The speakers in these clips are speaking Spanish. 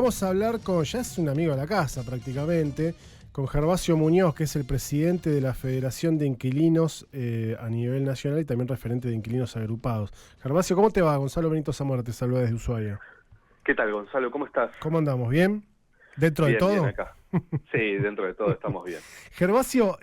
vamos a hablar con, ya es un amigo de la casa prácticamente, con Gervasio Muñoz, que es el presidente de la Federación de Inquilinos a nivel nacional y también referente de inquilinos agrupados. Gervasio, ¿cómo te va? Gonzalo Benito Zamora te saluda desde Ushuaia. ¿Qué tal, Gonzalo? ¿Cómo estás? ¿Cómo andamos? ¿Bien? ¿Dentro de Bien, todo? bien acá. Sí, dentro de todo estamos bien. Gervasio,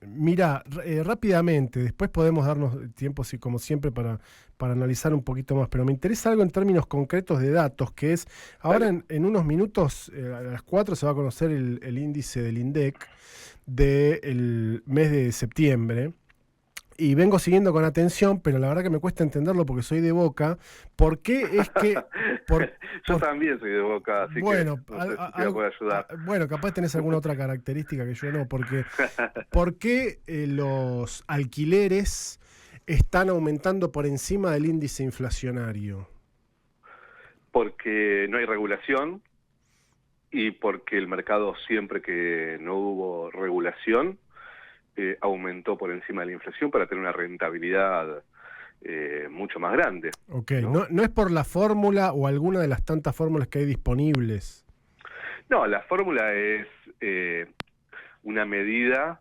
mira, rápidamente, después podemos darnos tiempo, sí, como siempre, para analizar un poquito más, pero me interesa algo en términos concretos de datos, que es, ahora en unos minutos, a las 4 se va a conocer el índice del INDEC del mes de septiembre. Y vengo siguiendo con atención, pero la verdad que me cuesta entenderlo porque soy de Boca. ¿Por qué es que...? Yo también soy de Boca, así bueno, que no sé si te puedo ayudar. bueno, capaz tenés alguna otra característica que yo no, porque ¿por qué los alquileres están aumentando por encima del índice inflacionario? Porque no hay regulación y porque el mercado, siempre que no hubo regulación, aumentó por encima de la inflación para tener una rentabilidad mucho más grande. Ok, ¿no es por la fórmula o alguna de las tantas fórmulas que hay disponibles? No, la fórmula es una medida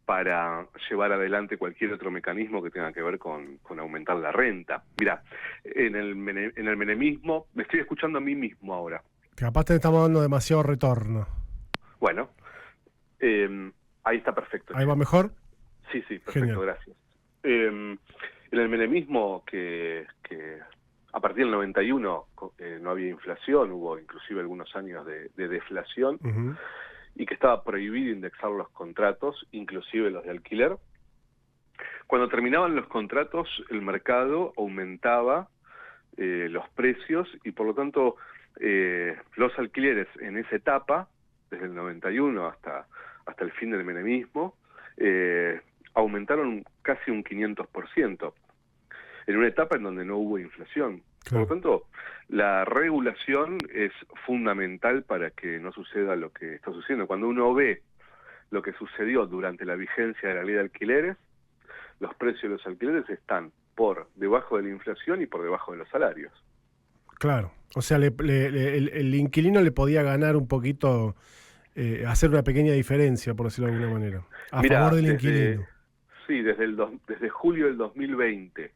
para llevar adelante cualquier otro mecanismo que tenga que ver con aumentar la renta. Mirá, en el menemismo, me estoy escuchando a mí mismo ahora. Capaz te estamos dando demasiado retorno. Bueno, ahí está perfecto. ¿Ahí va mejor? Sí, perfecto, genial. Gracias. En el menemismo, que a partir del 91 no había inflación, hubo inclusive algunos años de deflación, y que estaba prohibido indexar los contratos, inclusive los de alquiler. Cuando terminaban los contratos, el mercado aumentaba los precios y por lo tanto los alquileres en esa etapa, desde el 91 hasta el fin del menemismo, aumentaron casi un 500%, en una etapa en donde no hubo inflación. Por lo tanto, la regulación es fundamental para que no suceda lo que está sucediendo. Cuando uno ve lo que sucedió durante la vigencia de la ley de alquileres, los precios de los alquileres están por debajo de la inflación y por debajo de los salarios. Claro, o sea, el inquilino le podía ganar un poquito, hacer una pequeña diferencia, por decirlo de alguna manera, a favor del inquilino. Sí, desde julio del 2020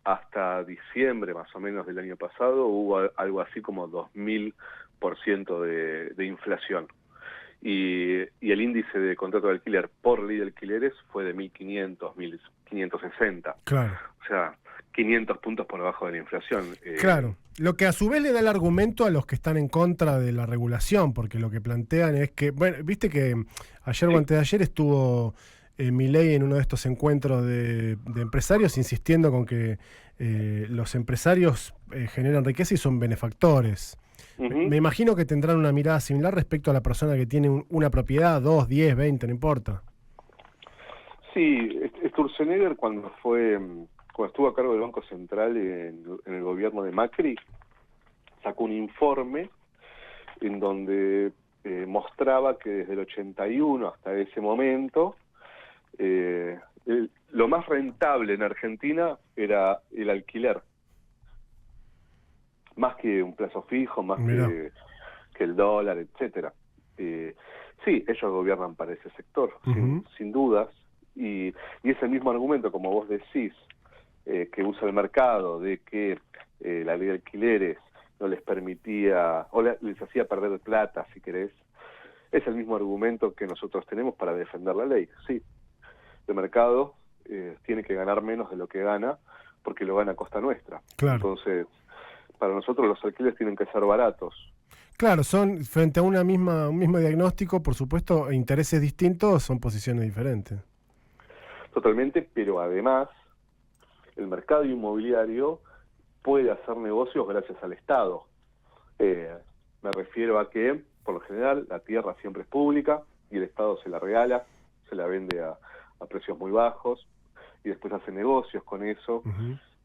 hasta diciembre más o menos del año pasado hubo algo así como 2000% de inflación. Y el índice de contrato de alquiler por ley de alquileres fue de 1.500, 1.560. Claro. O sea, 500 puntos por debajo de la inflación. Claro. Lo que a su vez le da el argumento a los que están en contra de la regulación, porque lo que plantean es que, bueno, viste que ayer o antes de ayer estuvo Milei en uno de estos encuentros de empresarios insistiendo con que los empresarios generan riqueza y son benefactores. Me imagino que tendrán una mirada similar respecto a la persona que tiene una propiedad, 2, 10, 20, no importa. Sí, Sturzenegger cuando estuvo a cargo del Banco Central en el gobierno de Macri, sacó un informe en donde mostraba que desde el 81 hasta ese momento, lo más rentable en Argentina era el alquiler. Más que un plazo fijo, más que el dólar, etcétera. Sí, ellos gobiernan para ese sector, sin dudas, y es el mismo argumento, como vos decís, que usa el mercado, de que la ley de alquileres no les permitía, o les hacía perder plata, si querés. Es el mismo argumento que nosotros tenemos para defender la ley. Sí, el mercado tiene que ganar menos de lo que gana, porque lo gana a costa nuestra. Claro. Entonces, para nosotros los alquileres tienen que ser baratos. Claro, son frente a un mismo diagnóstico, por supuesto, intereses distintos, son posiciones diferentes. Totalmente, pero además el mercado inmobiliario puede hacer negocios gracias al Estado. Me refiero a que, por lo general, la tierra siempre es pública y el Estado se la regala, se la vende a precios muy bajos y después hace negocios con eso.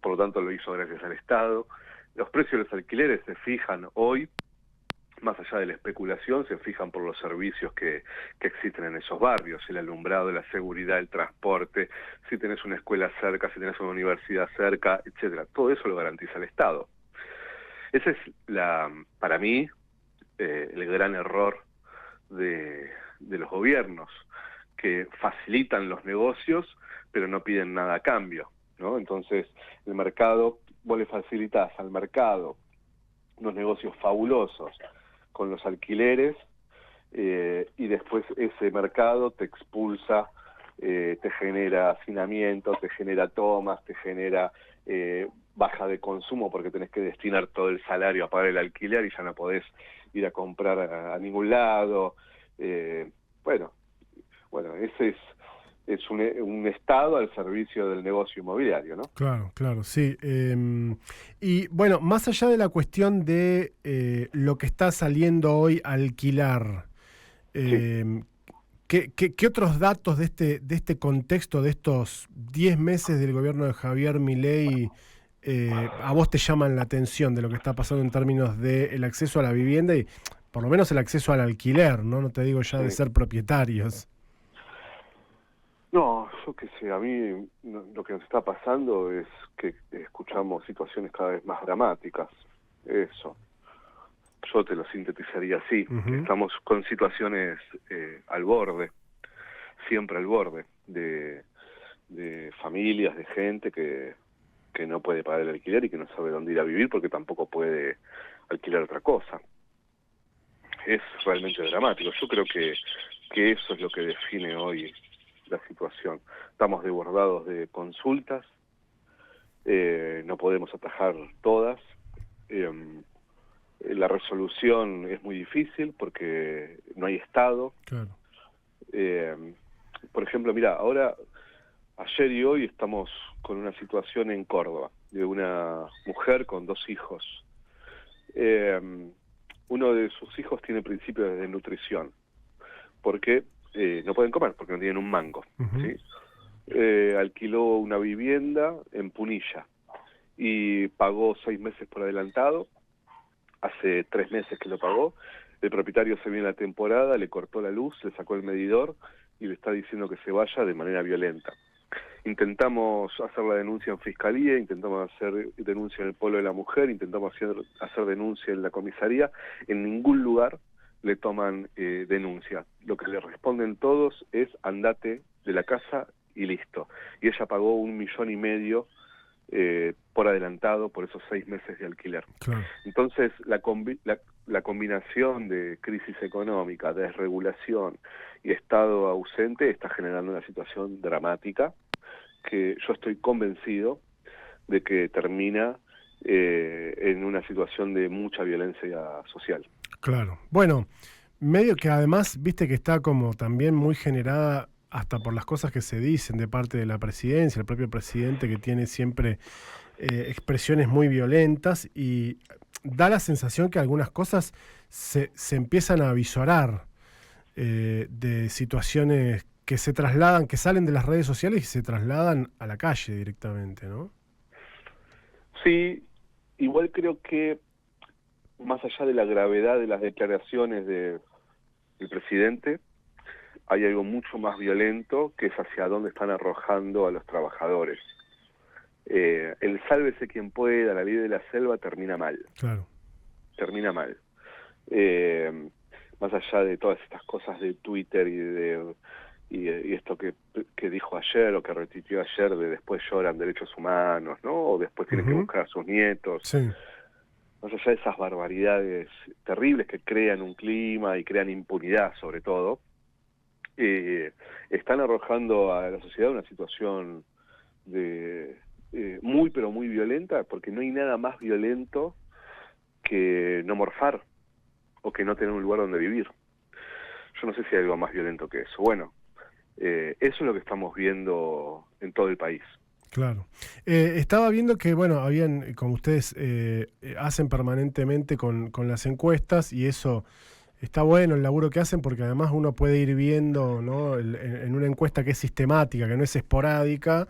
Por lo tanto, lo hizo gracias al Estado. Los precios de los alquileres se fijan hoy, más allá de la especulación, se fijan por los servicios que existen en esos barrios, el alumbrado, la seguridad, el transporte, si tenés una escuela cerca, si tenés una universidad cerca, etcétera. Todo eso lo garantiza el Estado. Ese es, para mí, el gran error de los gobiernos, que facilitan los negocios, pero no piden nada a cambio, ¿no? Entonces, el mercado, vos le facilitas al mercado unos negocios fabulosos con los alquileres, y después ese mercado te expulsa, te genera hacinamiento, te genera tomas, te genera baja de consumo porque tenés que destinar todo el salario a pagar el alquiler y ya no podés ir a comprar a ningún lado. Bueno, ese es un Estado al servicio del negocio inmobiliario, ¿no? Claro, sí. Y bueno, más allá de la cuestión de lo que está saliendo hoy a alquilar, Sí. ¿qué otros datos de este contexto, de estos 10 meses del gobierno de Javier Milei, a vos te llaman la atención de lo que está pasando en términos del acceso a la vivienda y por lo menos el acceso al alquiler, ¿no? No te digo ya de Sí. ser propietarios. No, yo qué sé, a mí lo que nos está pasando es que escuchamos situaciones cada vez más dramáticas. Eso. Yo te lo sintetizaría así. Ujú. Estamos con situaciones al borde, siempre al borde, de familias, de gente que no puede pagar el alquiler y que no sabe dónde ir a vivir porque tampoco puede alquilar otra cosa. Es realmente dramático. Yo creo que eso es lo que define hoy la situación. Estamos desbordados de consultas, no podemos atajar todas. La resolución es muy difícil porque no hay Estado. Claro. Por ejemplo, mira, ahora, ayer y hoy estamos con una situación en Córdoba, de una mujer con 2 hijos. Uno de sus hijos tiene principios de desnutrición, porque no pueden comer, porque no tienen un mango, Ujú. ¿sí? Alquiló una vivienda en Punilla y pagó 6 meses por adelantado. Hace 3 meses que lo pagó. El propietario se vio en la temporada, le cortó la luz, le sacó el medidor y le está diciendo que se vaya de manera violenta. Intentamos hacer la denuncia en Fiscalía, intentamos hacer denuncia en el Polo de la Mujer, intentamos hacer denuncia en la comisaría. En ningún lugar le toman denuncia. Lo que le responden todos es andate de la casa y listo. Y ella pagó 1,5 millones por adelantado por esos 6 meses de alquiler. Claro. Entonces, la combinación de crisis económica, desregulación y Estado ausente está generando una situación dramática que yo estoy convencido de que termina en una situación de mucha violencia social. Claro. Bueno, medio que además, viste que está como también muy generada hasta por las cosas que se dicen de parte de la presidencia, el propio presidente que tiene siempre expresiones muy violentas y da la sensación que algunas cosas se empiezan a avisorar de situaciones que se trasladan, que salen de las redes sociales y se trasladan a la calle directamente, ¿no? Sí, igual creo que más allá de la gravedad de las declaraciones del presidente, hay algo mucho más violento que es hacia dónde están arrojando a los trabajadores. El sálvese quien pueda, la ley de la selva termina mal. Claro. Termina mal. Más allá de todas estas cosas de Twitter y esto que dijo ayer o que retuiteó ayer de después lloran derechos humanos, ¿no? O después tienen que buscar a sus nietos. Sí. Más allá de esas barbaridades terribles que crean un clima y crean impunidad sobre todo, están arrojando a la sociedad una situación de muy pero muy violenta, porque no hay nada más violento que no morfar o que no tener un lugar donde vivir. Yo no sé si hay algo más violento que eso. Bueno, eso es lo que estamos viendo en todo el país. Claro. Estaba viendo que, bueno, habían, como ustedes hacen permanentemente con las encuestas, y eso está bueno el laburo que hacen, porque además uno puede ir viendo, ¿no? En una encuesta que es sistemática, que no es esporádica,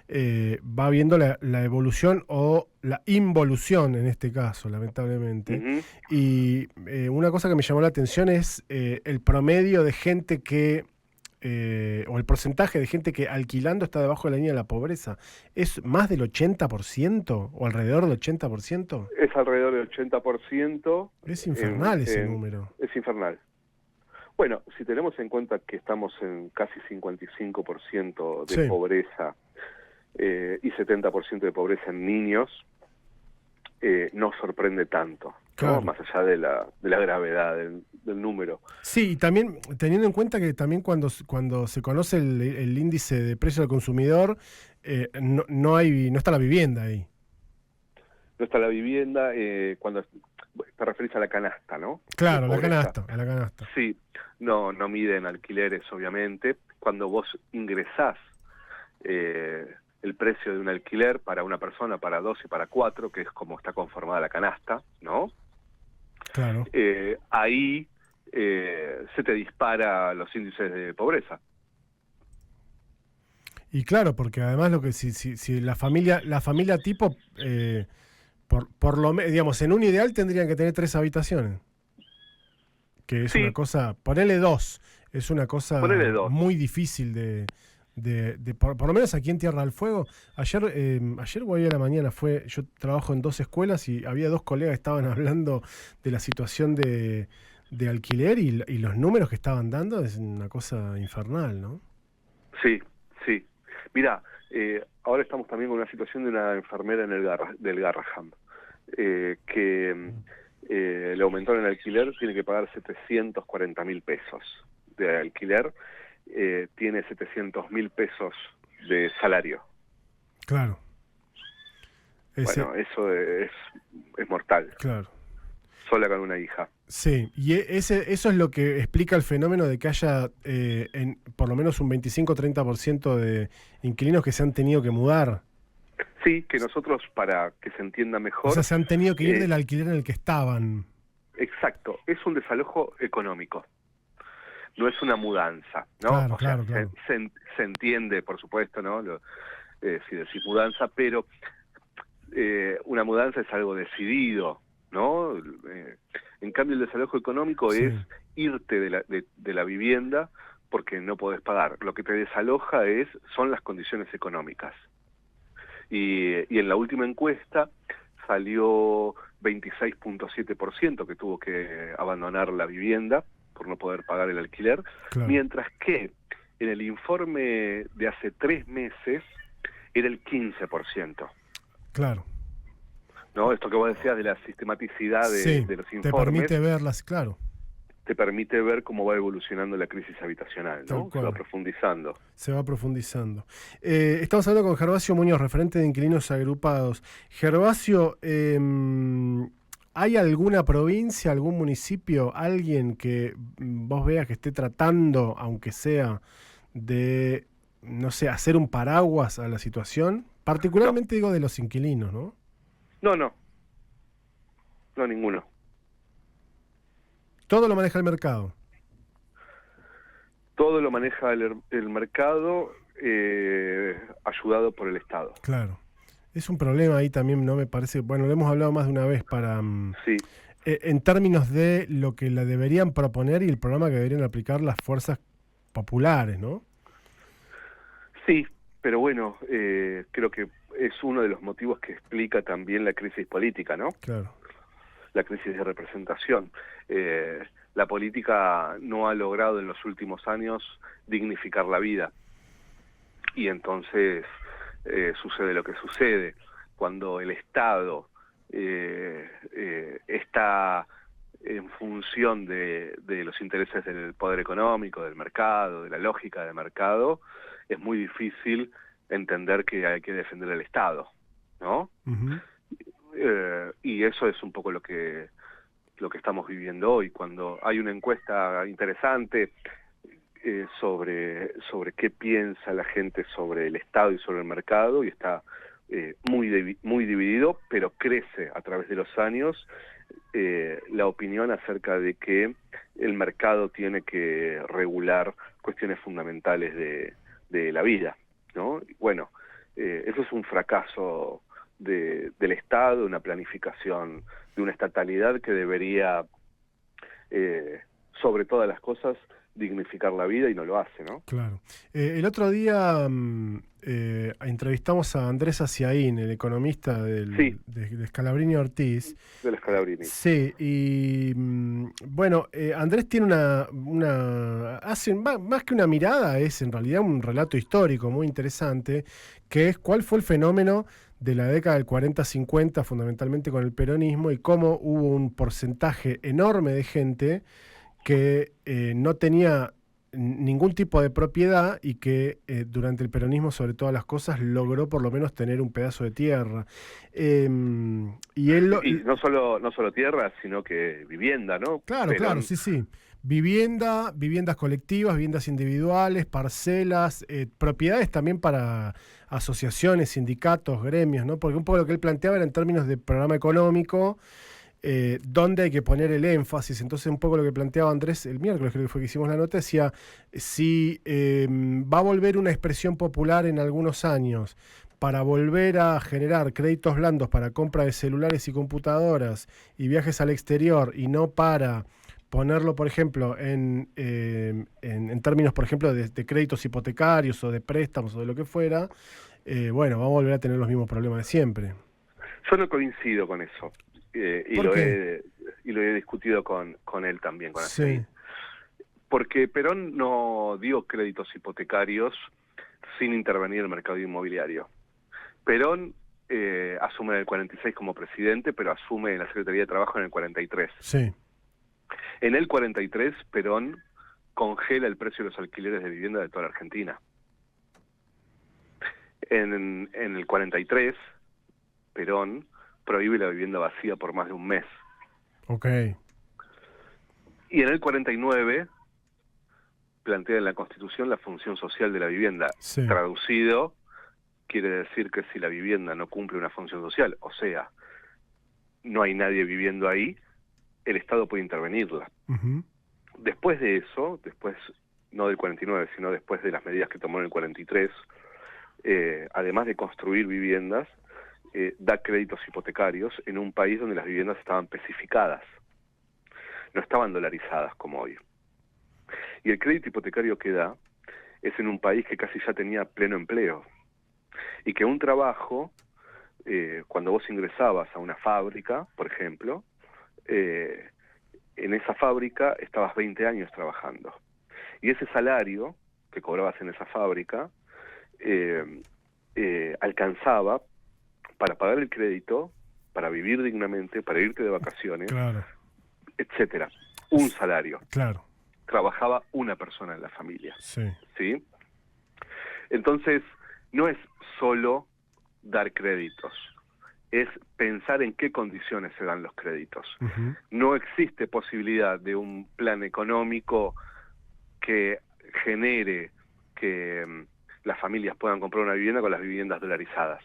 va viendo la evolución o la involución en este caso, lamentablemente. Uh-huh. Y una cosa que me llamó la atención es el promedio de gente que o el porcentaje de gente que alquilando está debajo de la línea de la pobreza, ¿es más del 80% o alrededor del 80%? Es alrededor del 80%. Es infernal ese número. Es infernal. Bueno, si tenemos en cuenta que estamos en casi 55% de pobreza y 70% de pobreza en niños, no sorprende tanto, claro, ¿no? Más allá de la gravedad del número. Sí, y también teniendo en cuenta que también cuando se conoce el índice de precio del consumidor, no está la vivienda ahí. No está la vivienda, cuando te referís a la canasta, ¿no? Claro, a la canasta. Sí, no miden alquileres, obviamente. Cuando vos ingresás el precio de un alquiler para una persona, para dos y para cuatro, que es como está conformada la canasta, ¿no? Claro. Ahí se te dispara los índices de pobreza. Y claro, porque además lo que si la familia tipo, por lo menos, digamos, en un ideal tendrían que tener 3 habitaciones. Que es una cosa, ponele 2, es una cosa muy difícil de por lo menos aquí en Tierra del Fuego. Ayer o hoy a la mañana yo trabajo en 2 escuelas y había 2 colegas que estaban hablando de la situación de alquiler y los números que estaban dando es una cosa infernal, ¿no? Sí. Mira, ahora estamos también con una situación de una enfermera del Garraham, que le aumentaron el alquiler, tiene que pagar 740.000 pesos de alquiler, tiene 700.000 pesos de salario. Claro. Bueno, eso es mortal. Claro. Sola con una hija. Sí, y eso es lo que explica el fenómeno de que haya por lo menos un 25-30% de inquilinos que se han tenido que mudar. Sí, que nosotros, para que se entienda mejor... O sea, se han tenido que ir del alquiler en el que estaban. Exacto, es un desalojo económico. No es una mudanza, ¿no? Claro. Se entiende, por supuesto, ¿no? Si decís mudanza, pero una mudanza es algo decidido, ¿no? En cambio, el desalojo económico es irte de la vivienda porque no podés pagar. Lo que te desaloja son las condiciones económicas. Y en la última encuesta salió 26.7% que tuvo que abandonar la vivienda por no poder pagar el alquiler, mientras que en el informe de hace 3 meses era el 15%. Claro. ¿No? Esto que vos decías de la sistematicidad de los informes. Te permite verlas, claro. Te permite ver cómo va evolucionando la crisis habitacional, ¿no? Se va profundizando. Estamos hablando con Gervasio Muñoz, referente de Inquilinos Agrupados. Gervasio, ¿hay alguna provincia, algún municipio, alguien que vos veas que esté tratando, aunque sea de, no sé, hacer un paraguas a la situación? Particularmente digo de los inquilinos, ¿no? No, ninguno. Todo lo maneja el mercado. Todo lo maneja el mercado, ayudado por el Estado. Claro. Es un problema ahí también, ¿no? Me parece, bueno, lo hemos hablado más de una vez en términos de lo que le deberían proponer y el programa que deberían aplicar las fuerzas populares, ¿no? Sí, pero bueno, creo que es uno de los motivos que explica también la crisis política, ¿no? Claro. La crisis de representación. La política no ha logrado en los últimos años dignificar la vida. Y entonces sucede lo que sucede. Cuando el Estado está en función de los intereses del poder económico, del mercado, de la lógica del mercado, es muy difícil entender que hay que defender el Estado, ¿no? Uh-huh. Y eso es un poco lo que estamos viviendo hoy. Cuando hay una encuesta interesante sobre qué piensa la gente sobre el Estado y sobre el mercado, y está muy dividido, pero crece a través de los años la opinión acerca de que el mercado tiene que regular cuestiones fundamentales de la vida, ¿no? Bueno, eso es un fracaso del Estado, una planificación de una estatalidad que debería, sobre todas las cosas, dignificar la vida y no lo hace, ¿no? Claro. El otro día entrevistamos a Andrés Aciaín, el economista de Scalabrini Ortiz. Del Scalabrini. Sí, y bueno, Andrés tiene hace más que una mirada, es en realidad un relato histórico muy interesante, que es cuál fue el fenómeno de la década del 40-50, fundamentalmente con el peronismo, y cómo hubo un porcentaje enorme de gente que no tenía ningún tipo de propiedad y que durante el peronismo, sobre todas las cosas, logró por lo menos tener un pedazo de tierra. Y no solo tierra, sino que vivienda, ¿no? Claro, claro, sí. Viviendas colectivas, viviendas individuales, parcelas, propiedades también para asociaciones, sindicatos, gremios, ¿no? Porque un poco lo que él planteaba era en términos de programa económico, dónde hay que poner el énfasis. Entonces un poco lo que planteaba Andrés el miércoles, creo que fue que hicimos la nota, decía, si va a volver una expresión popular en algunos años para volver a generar créditos blandos para compra de celulares y computadoras y viajes al exterior, y no para ponerlo, por ejemplo, en términos, por ejemplo, de créditos hipotecarios o de préstamos o de lo que fuera, bueno, vamos a volver a tener los mismos problemas de siempre. Yo no coincido con eso. Y lo he discutido con él también, con Aciaín. Porque Perón no dio créditos hipotecarios sin intervenir en el mercado inmobiliario. Perón asume en el 46 como presidente, pero asume en la Secretaría de Trabajo en el 43. Sí. En el 43, Perón congela el precio de los alquileres de vivienda de toda la Argentina. En el 43, Perón prohíbe la vivienda vacía por más de un mes. Ok. Y en el 49 plantea en la Constitución la función social de la vivienda. Sí. Traducido, quiere decir que si la vivienda no cumple una función social, o sea, no hay nadie viviendo ahí, el Estado puede intervenirla. Uh-huh. Después de eso, no del 49, sino después de las medidas que tomó en el 43, además de construir viviendas, da créditos hipotecarios en un país donde las viviendas estaban especificadas, no estaban dolarizadas como hoy. Y el crédito hipotecario que da es en un país que casi ya tenía pleno empleo, y que un trabajo, cuando vos ingresabas a una fábrica, por ejemplo, en esa fábrica estabas 20 años trabajando, y ese salario que cobrabas en esa fábrica alcanzaba para pagar el crédito, para vivir dignamente, para irte de vacaciones, claro, etcétera. Un salario. Claro. Trabajaba una persona en la familia. Sí. ¿Sí? Entonces, no es solo dar créditos, es pensar en qué condiciones se dan los créditos. Uh-huh. No existe posibilidad de un plan económico que genere que las familias puedan comprar una vivienda con las viviendas dolarizadas.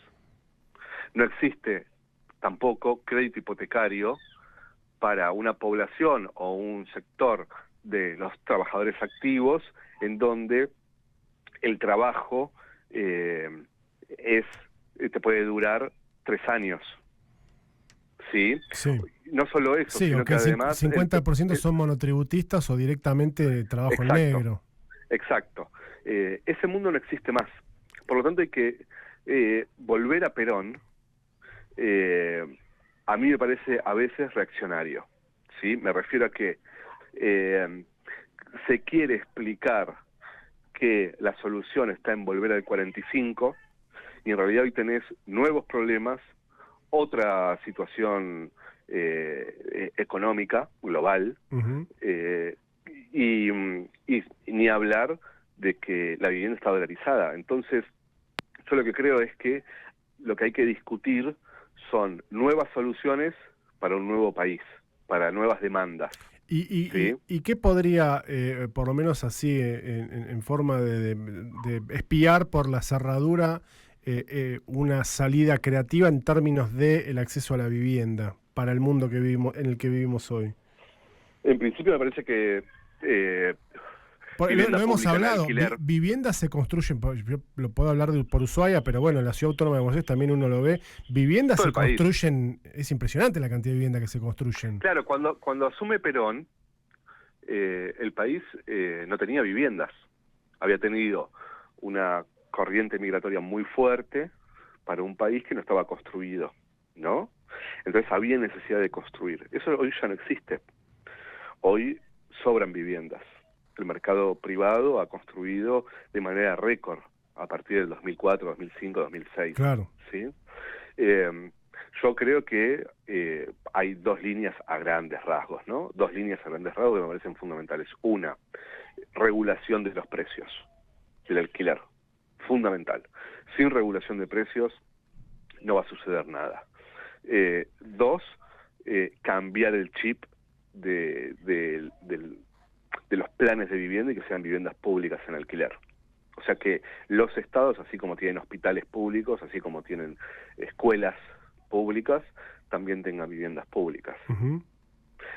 No existe tampoco crédito hipotecario para una población o un sector de los trabajadores activos en donde el trabajo te puede durar 3 años. ¿Sí? Sí. No solo eso, sí, sino que además... 50% son monotributistas o directamente trabajo en negro. Exacto. Ese mundo no existe más. Por lo tanto, hay que volver a Perón. A mí me parece a veces reaccionario, ¿sí? Me refiero a que se quiere explicar que la solución está en volver al 45, y en realidad hoy tenés nuevos problemas, otra situación económica global, Uh-huh. y ni hablar de que la vivienda está dolarizada. Entonces, yo lo que creo es que lo que hay que discutir son nuevas soluciones para un nuevo país, para nuevas demandas. ¿Sí? ¿Y qué podría, por lo menos así, en forma de espiar por la cerradura, una salida creativa en términos del acceso a la vivienda para el mundo que vivimos, en el que vivimos hoy? En principio me parece que... lo hemos hablado, viviendas se construyen, yo lo puedo hablar por Ushuaia, pero bueno, en la Ciudad Autónoma de Buenos Aires también uno lo ve, viviendas se construyen, es impresionante la cantidad de viviendas que se construyen. Claro, cuando asume Perón, el país no tenía viviendas. Había tenido una corriente migratoria muy fuerte para un país que no estaba construido, ¿no? Entonces había necesidad de construir. Eso hoy ya no existe. Hoy sobran viviendas. El mercado privado ha construido de manera récord a partir del 2004, 2005, 2006. Claro. ¿Sí? Yo creo que hay dos líneas a grandes rasgos, ¿no? Dos líneas a grandes rasgos que me parecen fundamentales. Una, regulación de los precios del alquiler. Fundamental. Sin regulación de precios no va a suceder nada. Dos, cambiar el chip de los planes de vivienda y que sean viviendas públicas en alquiler. O sea que los estados, así como tienen hospitales públicos, así como tienen escuelas públicas, también tengan viviendas públicas. Uh-huh.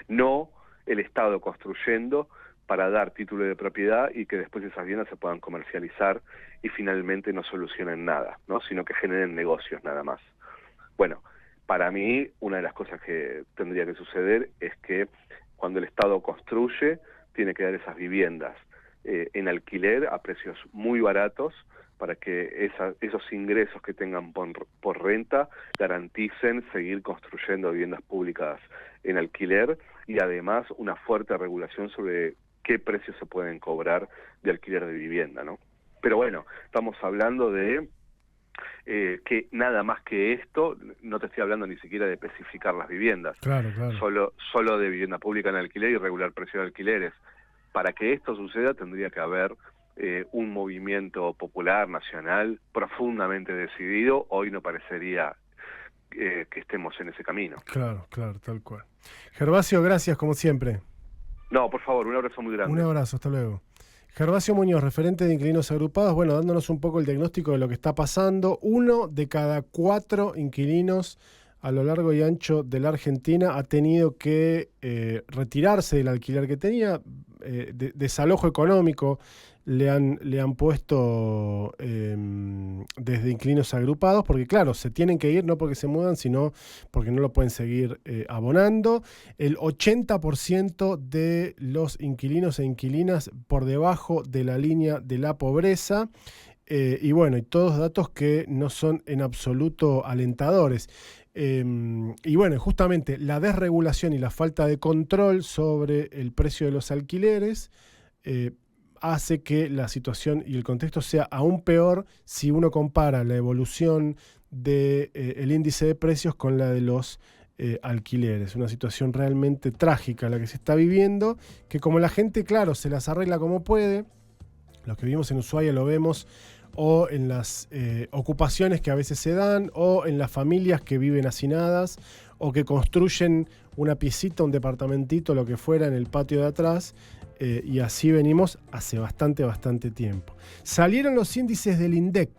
No el estado construyendo para dar título de propiedad y que después esas viviendas se puedan comercializar y finalmente no solucionen nada, ¿no? Sino que generen negocios nada más. Bueno, para mí una de las cosas que tendría que suceder es que cuando el Estado construye, tiene que dar esas viviendas en alquiler a precios muy baratos para que esos ingresos que tengan por renta garanticen seguir construyendo viviendas públicas en alquiler y además una fuerte regulación sobre qué precios se pueden cobrar de alquiler de vivienda, ¿no? Pero bueno, estamos hablando de que nada más que esto, no te estoy hablando ni siquiera de especificar las viviendas, Claro. solo de vivienda pública en alquiler y regular precio de alquileres. Para que esto suceda tendría que haber un movimiento popular, nacional, profundamente decidido. Hoy no parecería que estemos en ese camino. Claro, tal cual. Gervasio, gracias como siempre. No, por favor, un abrazo muy grande. Un abrazo, hasta luego. Gervasio Muñoz, referente de Inquilinos Agrupados, bueno, dándonos un poco el diagnóstico de lo que está pasando. 1 de cada 4 inquilinos a lo largo y ancho de la Argentina ha tenido que retirarse del alquiler que tenía, desalojo económico le han puesto desde Inquilinos Agrupados, porque claro, se tienen que ir no porque se mudan, sino porque no lo pueden seguir abonando. El 80% de los inquilinos e inquilinas por debajo de la línea de la pobreza. Y bueno, y todos datos que no son en absoluto alentadores. Y bueno, justamente la desregulación y la falta de control sobre el precio de los alquileres hace que la situación y el contexto sea aún peor si uno compara la evolución del índice de precios con la de los alquileres. Una situación realmente trágica la que se está viviendo, que como la gente, claro, se las arregla como puede, los que vivimos en Ushuaia lo vemos, o en las ocupaciones que a veces se dan, o en las familias que viven hacinadas, o que construyen una piecita, un departamentito, lo que fuera, en el patio de atrás, y así venimos hace bastante tiempo. Salieron los índices del INDEC.